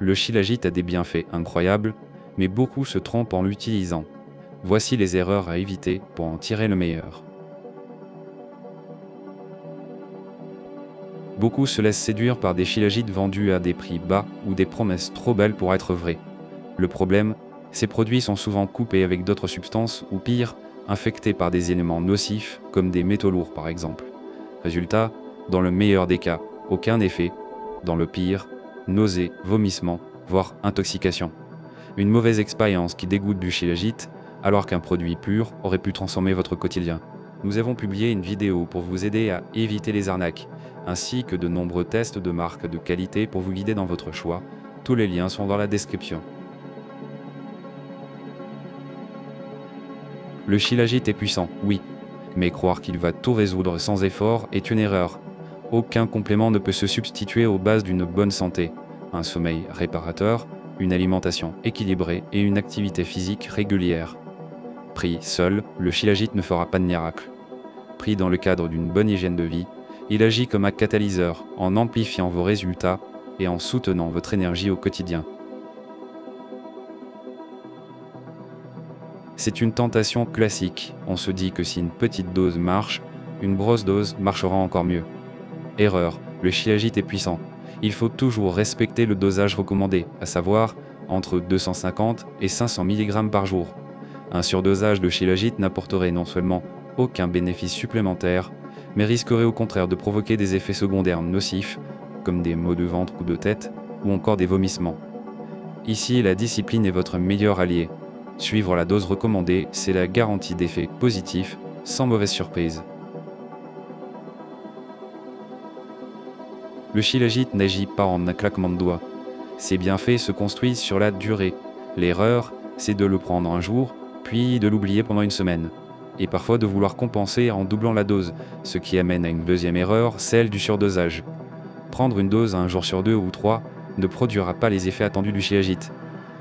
Le shilajit a des bienfaits incroyables, mais beaucoup se trompent en l'utilisant. Voici les erreurs à éviter pour en tirer le meilleur. Beaucoup se laissent séduire par des shilajites vendus à des prix bas ou des promesses trop belles pour être vraies. Le problème, ces produits sont souvent coupés avec d'autres substances ou pire, infectés par des éléments nocifs comme des métaux lourds par exemple. Résultat, dans le meilleur des cas, aucun effet. Dans le pire, nausées, vomissements, voire intoxication. Une mauvaise expérience qui dégoûte du shilajit, alors qu'un produit pur aurait pu transformer votre quotidien. Nous avons publié une vidéo pour vous aider à éviter les arnaques, ainsi que de nombreux tests de marques de qualité pour vous guider dans votre choix. Tous les liens sont dans la description. Le shilajit est puissant, oui, mais croire qu'il va tout résoudre sans effort est une erreur. Aucun complément ne peut se substituer aux bases d'une bonne santé. Un sommeil réparateur, une alimentation équilibrée et une activité physique régulière. Pris seul, le shilajit ne fera pas de miracle. Pris dans le cadre d'une bonne hygiène de vie, il agit comme un catalyseur en amplifiant vos résultats et en soutenant votre énergie au quotidien. C'est une tentation classique, on se dit que si une petite dose marche, une grosse dose marchera encore mieux. Erreur, le shilajit est puissant. Il faut toujours respecter le dosage recommandé, à savoir entre 250 et 500 mg par jour. Un surdosage de shilajit n'apporterait non seulement aucun bénéfice supplémentaire, mais risquerait au contraire de provoquer des effets secondaires nocifs, comme des maux de ventre ou de tête, ou encore des vomissements. Ici, la discipline est votre meilleur allié. Suivre la dose recommandée, c'est la garantie d'effets positifs, sans mauvaise surprise. Le shilajit n'agit pas en un claquement de doigts. Ses bienfaits se construisent sur la durée. L'erreur, c'est de le prendre un jour, puis de l'oublier pendant une semaine. Et parfois de vouloir compenser en doublant la dose, ce qui amène à une deuxième erreur, celle du surdosage. Prendre une dose un jour sur 2 ou 3 ne produira pas les effets attendus du shilajit.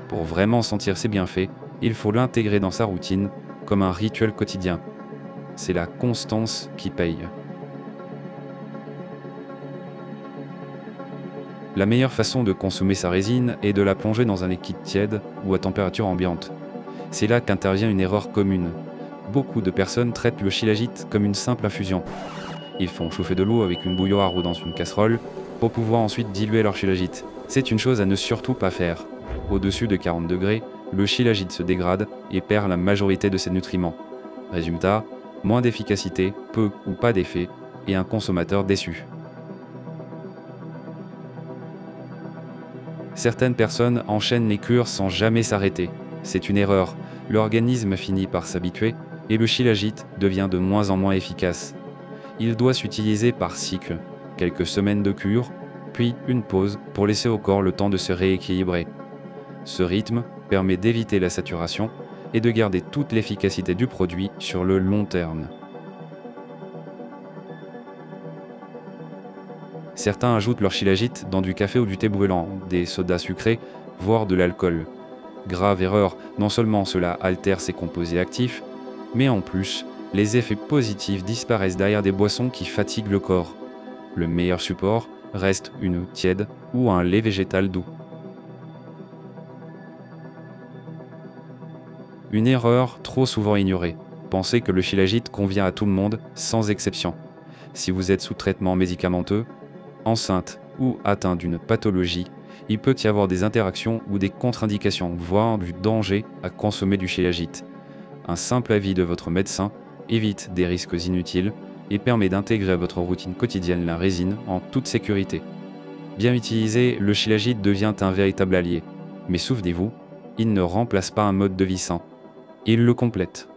Pour vraiment sentir ses bienfaits, il faut l'intégrer dans sa routine, comme un rituel quotidien. C'est la constance qui paye. La meilleure façon de consommer sa résine est de la plonger dans un liquide tiède ou à température ambiante. C'est là qu'intervient une erreur commune. Beaucoup de personnes traitent le shilajit comme une simple infusion. Ils font chauffer de l'eau avec une bouilloire ou dans une casserole pour pouvoir ensuite diluer leur shilajit. C'est une chose à ne surtout pas faire. Au-dessus de 40 degrés, le shilajit se dégrade et perd la majorité de ses nutriments. Résultat, moins d'efficacité, peu ou pas d'effet, et un consommateur déçu. Certaines personnes enchaînent les cures sans jamais s'arrêter. C'est une erreur. L'organisme finit par s'habituer et le shilajit devient de moins en moins efficace. Il doit s'utiliser par cycle. Quelques semaines de cure, puis une pause pour laisser au corps le temps de se rééquilibrer. Ce rythme permet d'éviter la saturation et de garder toute l'efficacité du produit sur le long terme. Certains ajoutent leur shilajit dans du café ou du thé brûlant, des sodas sucrés, voire de l'alcool. Grave erreur, non seulement cela altère ses composés actifs, mais en plus, les effets positifs disparaissent derrière des boissons qui fatiguent le corps. Le meilleur support reste une eau tiède ou un lait végétal doux. Une erreur trop souvent ignorée. Pensez que le shilajit convient à tout le monde, sans exception. Si vous êtes sous traitement médicamenteux, enceinte ou atteint d'une pathologie, il peut y avoir des interactions ou des contre-indications, voire du danger à consommer du shilajit. Un simple avis de votre médecin évite des risques inutiles et permet d'intégrer à votre routine quotidienne la résine en toute sécurité. Bien utilisé, le shilajit devient un véritable allié. Mais souvenez-vous, il ne remplace pas un mode de vie sain. Il le complète.